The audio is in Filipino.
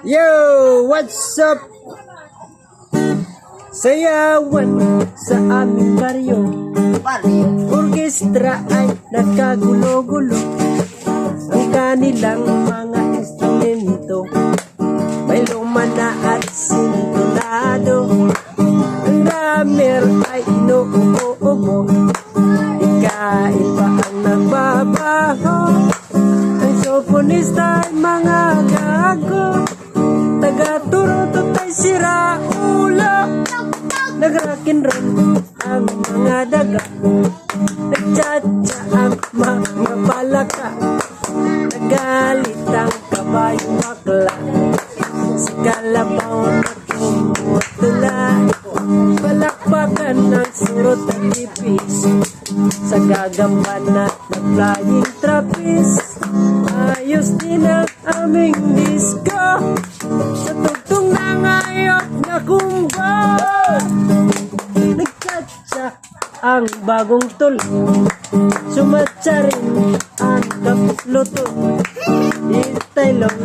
Yo, what's up? Sayawan sa aming baryo. Orkestra ay nagkagulo-gulo. Ang kanilang mga instrumento may lumana at sintonado. Ang drummer ay inuubo. Ikain pa ang nagbabaho. Ang soponista ay mga gago. Taga-turutot ay sira ulo. Nag-rock'n'roll ang mga daga. Nag-cha-cha ang mga palaka. Nagalit ang kabayong bakla. Si Kalabaw na kumutula. Palakpakan ng surot at tipis. Sa gagampan na flying trapeze. Ayos din ang aming disco. Sa tugtong na ngayon na kumba. Nagkatsa ang bagong tulo. Sumatsa rin ang kapluto. Itay long